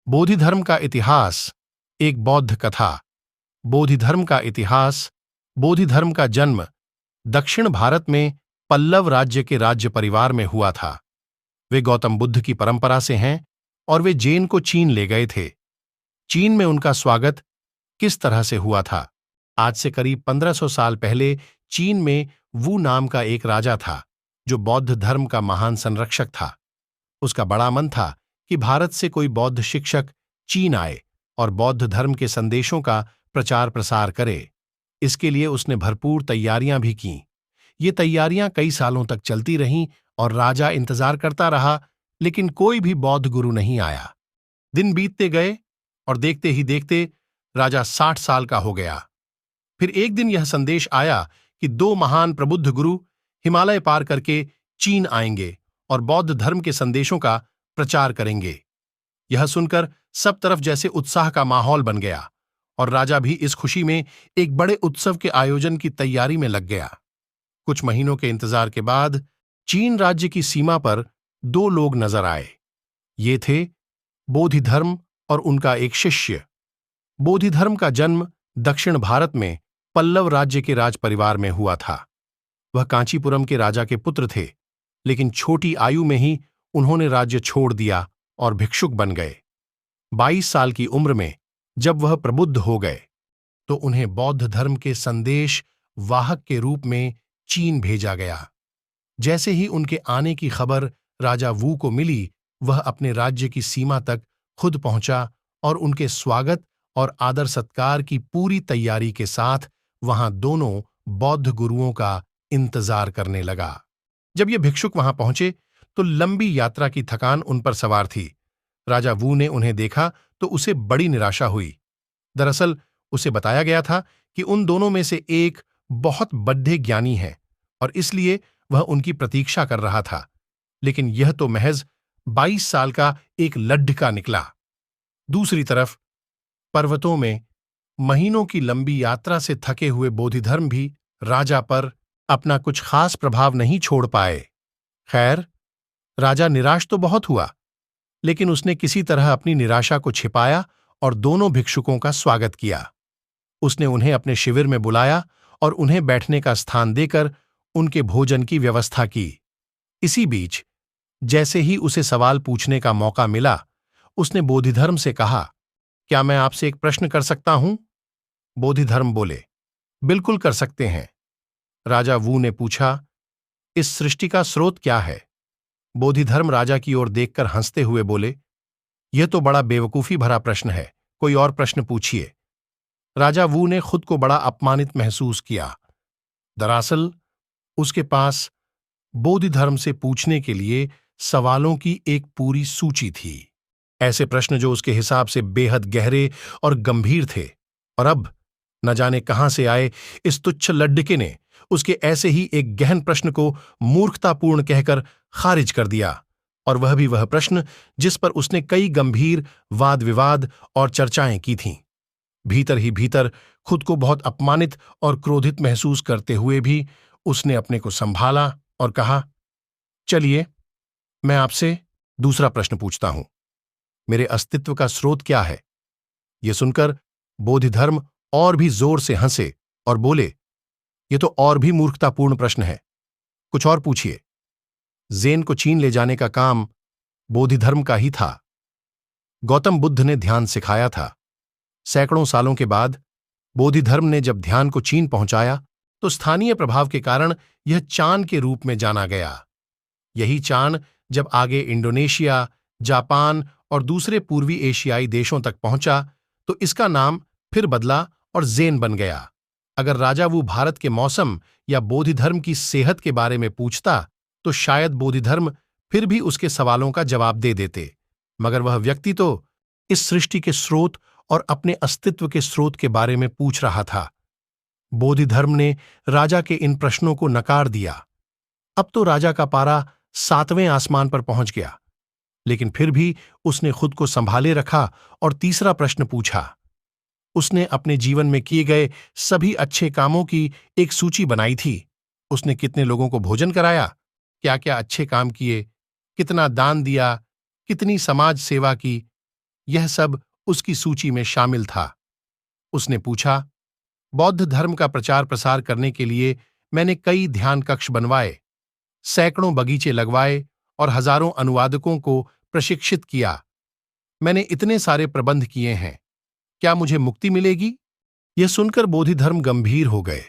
बोधि धर्म का इतिहास। एक बौद्ध कथा। बोधि धर्म का इतिहास। बोधि धर्म का जन्म दक्षिण भारत में पल्लव राज्य के राज्य परिवार में हुआ था। वे गौतम बुद्ध की परंपरा से हैं और वे जैन को चीन ले गए थे। चीन में उनका स्वागत किस तरह से हुआ था? आज से करीब 1500 साल पहले चीन में वू नाम का एक राजा था जो बौद्ध धर्म का महान संरक्षक था। उसका बड़ा मन था कि भारत से कोई बौद्ध शिक्षक चीन आए और बौद्ध धर्म के संदेशों का प्रचार प्रसार करे। इसके लिए उसने भरपूर तैयारियां भी कीं। ये तैयारियां कई सालों तक चलती रहीं और राजा इंतजार करता रहा, लेकिन कोई भी बौद्ध गुरु नहीं आया। दिन बीतते गए और देखते ही देखते राजा 60 साल का हो गया। फिर एक दिन यह संदेश आया कि 2 महान प्रबुद्ध गुरु हिमालय पार करके चीन आएंगे और बौद्ध धर्म के संदेशों का प्रचार करेंगे। यह सुनकर सब तरफ जैसे उत्साह का माहौल बन गया और राजा भी इस खुशी में एक बड़े उत्सव के आयोजन की तैयारी में लग गया। कुछ महीनों के इंतजार के बाद चीन राज्य की सीमा पर 2 लोग नजर आए। ये थे बोधि धर्म और उनका एक शिष्य। बोधि धर्म का जन्म दक्षिण भारत में पल्लव राज्य के राज परिवार में हुआ था। वह कांचीपुरम के राजा के पुत्र थे, लेकिन छोटी आयु में ही उन्होंने राज्य छोड़ दिया और भिक्षुक बन गए। 22 साल की उम्र में जब वह प्रबुद्ध हो गए तो उन्हें बौद्ध धर्म के संदेश वाहक के रूप में चीन भेजा गया। जैसे ही उनके आने की खबर राजा वू को मिली, वह अपने राज्य की सीमा तक खुद पहुंचा और उनके स्वागत और आदर सत्कार की पूरी तैयारी के साथ वहां दोनों बौद्ध गुरुओं का इंतजार करने लगा। जब ये भिक्षुक वहां पहुंचे तो लंबी यात्रा की थकान उन पर सवार थी। राजा वू ने उन्हें देखा तो उसे बड़ी निराशा हुई। दरअसल उसे बताया गया था कि उन दोनों में से एक बहुत बड्ढे ज्ञानी है और इसलिए वह उनकी प्रतीक्षा कर रहा था, लेकिन यह तो महज 22 साल का एक लड्ढका निकला। दूसरी तरफ पर्वतों में महीनों की लंबी यात्रा से थके हुए बोधिधर्म भी राजा पर अपना कुछ खास प्रभाव नहीं छोड़ पाए। खैर, राजा निराश तो बहुत हुआ, लेकिन उसने किसी तरह अपनी निराशा को छिपाया और दोनों भिक्षुकों का स्वागत किया। उसने उन्हें अपने शिविर में बुलाया और उन्हें बैठने का स्थान देकर उनके भोजन की व्यवस्था की। इसी बीच जैसे ही उसे सवाल पूछने का मौका मिला, उसने बोधिधर्म से कहा, क्या मैं आपसे एक प्रश्न कर सकता हूं? बोधिधर्म बोले, बिल्कुल कर सकते हैं। राजा वू ने पूछा, इस सृष्टि का स्रोत क्या है? बोधिधर्म राजा की ओर देखकर हंसते हुए बोले, यह तो बड़ा बेवकूफी भरा प्रश्न है, कोई और प्रश्न पूछिए। राजा वू ने खुद को बड़ा अपमानित महसूस किया। दरअसल उसके पास बोधिधर्म से पूछने के लिए सवालों की एक पूरी सूची थी, ऐसे प्रश्न जो उसके हिसाब से बेहद गहरे और गंभीर थे। और अब न जाने कहां से आए इस तुच्छ लड्ढके ने उसके ऐसे ही एक गहन प्रश्न को मूर्खतापूर्ण कहकर खारिज कर दिया, और वह भी वह प्रश्न जिस पर उसने कई गंभीर वाद विवाद और चर्चाएं की थीं। भीतर ही भीतर खुद को बहुत अपमानित और क्रोधित महसूस करते हुए भी उसने अपने को संभाला और कहा, चलिए मैं आपसे दूसरा प्रश्न पूछता हूं, मेरे अस्तित्व का स्रोत क्या है? यह सुनकर बोधिधर्म और भी जोर से हंसे और बोले, यह तो और भी मूर्खतापूर्ण प्रश्न है, कुछ और पूछिए। ज़ेन को चीन ले जाने का काम बोधिधर्म का ही था। गौतम बुद्ध ने ध्यान सिखाया था। सैकड़ों सालों के बाद बोधिधर्म ने जब ध्यान को चीन पहुंचाया तो स्थानीय प्रभाव के कारण यह चान के रूप में जाना गया। यही चान जब आगे इंडोनेशिया, जापान और दूसरे पूर्वी एशियाई देशों तक पहुंचा तो इसका नाम फिर बदला और ज़ेन बन गया। अगर राजा वो भारत के मौसम या बोधिधर्म की सेहत के बारे में पूछता तो शायद बोधिधर्म फिर भी उसके सवालों का जवाब दे देते, मगर वह व्यक्ति तो इस सृष्टि के स्रोत और अपने अस्तित्व के स्रोत के बारे में पूछ रहा था। बोधिधर्म ने राजा के इन प्रश्नों को नकार दिया। अब तो राजा का पारा 7वें आसमान पर पहुंच गया, लेकिन फिर भी उसने खुद को संभाले रखा और तीसरा प्रश्न पूछा। उसने अपने जीवन में किए गए सभी अच्छे कामों की एक सूची बनाई थी। उसने कितने लोगों को भोजन कराया, क्या-क्या अच्छे काम किए, कितना दान दिया, कितनी समाज सेवा की। यह सब उसकी सूची में शामिल था। उसने पूछा, बौद्ध धर्म का प्रचार प्रसार करने के लिए मैंने कई ध्यान कक्ष बनवाए, सैकड़ों बगीचे लगवाए और हजारों अनुवादकों को प्रशिक्षित किया। मैंने इतने सारे प्रबंध किए हैं, क्या मुझे मुक्ति मिलेगी? यह सुनकर बोधिधर्म गंभीर हो गए।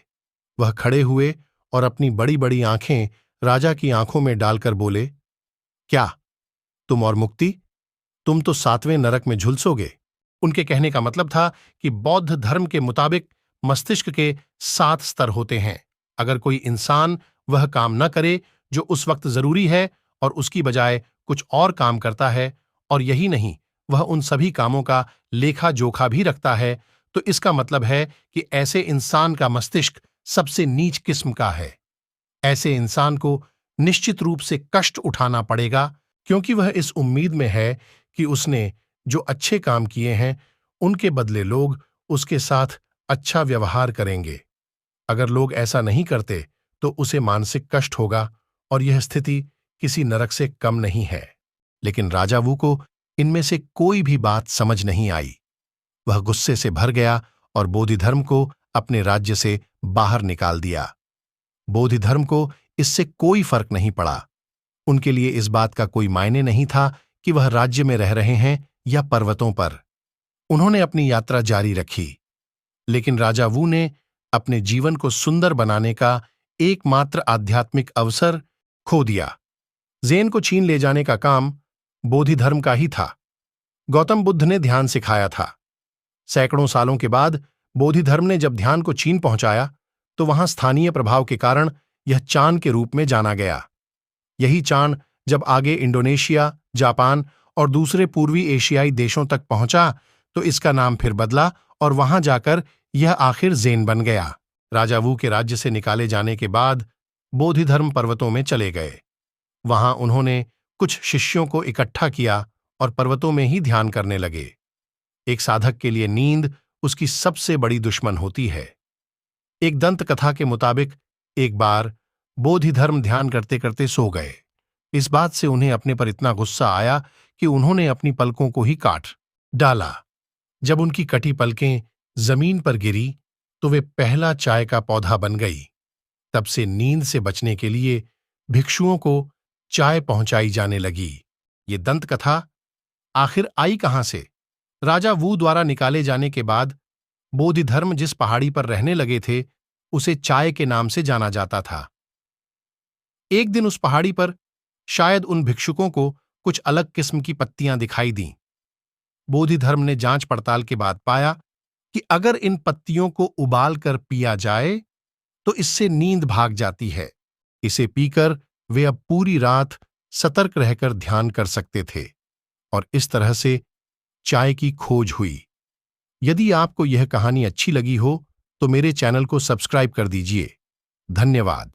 वह खड़े हुए और अपनी बड़ी बड़ी आंखें राजा की आंखों में डालकर बोले, क्या तुम और मुक्ति? तुम तो 7वें नरक में झुलसोगे। उनके कहने का मतलब था कि बौद्ध धर्म के मुताबिक मस्तिष्क के 7 स्तर होते हैं। अगर कोई इंसान वह काम न करे जो उस वक्त जरूरी है और उसकी बजाय कुछ और काम करता है, और यही नहीं, वह उन सभी कामों का लेखा जोखा भी रखता है, तो इसका मतलब है कि ऐसे इंसान का मस्तिष्क सबसे नीच किस्म का है। ऐसे इंसान को निश्चित रूप से कष्ट उठाना पड़ेगा, क्योंकि वह इस उम्मीद में है कि उसने जो अच्छे काम किए हैं उनके बदले लोग उसके साथ अच्छा व्यवहार करेंगे। अगर लोग ऐसा नहीं करते तो उसे मानसिक कष्ट होगा, और यह स्थिति किसी नरक से कम नहीं है। लेकिन राजा वू को इनमें से कोई भी बात समझ नहीं आई। वह गुस्से से भर गया और बोधिधर्म को अपने राज्य से बाहर निकाल दिया। बोधिधर्म को इससे कोई फर्क नहीं पड़ा। उनके लिए इस बात का कोई मायने नहीं था कि वह राज्य में रह रहे हैं या पर्वतों पर। उन्होंने अपनी यात्रा जारी रखी, लेकिन राजा वू ने अपने जीवन को सुंदर बनाने का एकमात्र आध्यात्मिक अवसर खो दिया। ज़ेन को चीन ले जाने का काम बोधिधर्म का ही था। गौतम बुद्ध ने ध्यान सिखाया था। सैकड़ों सालों के बाद बोधिधर्म ने जब ध्यान को चीन पहुंचाया तो वहां स्थानीय प्रभाव के कारण यह चान के रूप में जाना गया। यही चान जब आगे इंडोनेशिया, जापान और दूसरे पूर्वी एशियाई देशों तक पहुंचा तो इसका नाम फिर बदला और वहां जाकर यह आखिर ज़ेन बन गया। राजा वू के राज्य से निकाले जाने के बाद बोधिधर्म पर्वतों में चले गए। वहां उन्होंने कुछ शिष्यों को इकट्ठा किया और पर्वतों में ही ध्यान करने लगे। एक साधक के लिए नींद उसकी सबसे बड़ी दुश्मन होती है। एक दंत कथा के मुताबिक एक बार बोधिधर्म ध्यान करते करते सो गए। इस बात से उन्हें अपने पर इतना गुस्सा आया कि उन्होंने अपनी पलकों को ही काट डाला। जब उनकी कटी पलकें जमीन पर गिरी तो वे पहला चाय का पौधा बन गई। तब से नींद से बचने के लिए भिक्षुओं को चाय पहुंचाई जाने लगी। ये दंत कथा आखिर आई कहां से? राजा वू द्वारा निकाले जाने के बाद बोधिधर्म जिस पहाड़ी पर रहने लगे थे उसे चाय के नाम से जाना जाता था। एक दिन उस पहाड़ी पर शायद उन भिक्षुकों को कुछ अलग किस्म की पत्तियां दिखाई दीं। बोधिधर्म ने जांच पड़ताल के बाद पाया कि अगर इन पत्तियों को उबाल कर पिया जाए तो इससे नींद भाग जाती है। इसे पीकर वे अब पूरी रात सतर्क रहकर ध्यान कर सकते थे, और इस तरह से चाय की खोज हुई। यदि आपको यह कहानी अच्छी लगी हो तो मेरे चैनल को सब्सक्राइब कर दीजिए। धन्यवाद।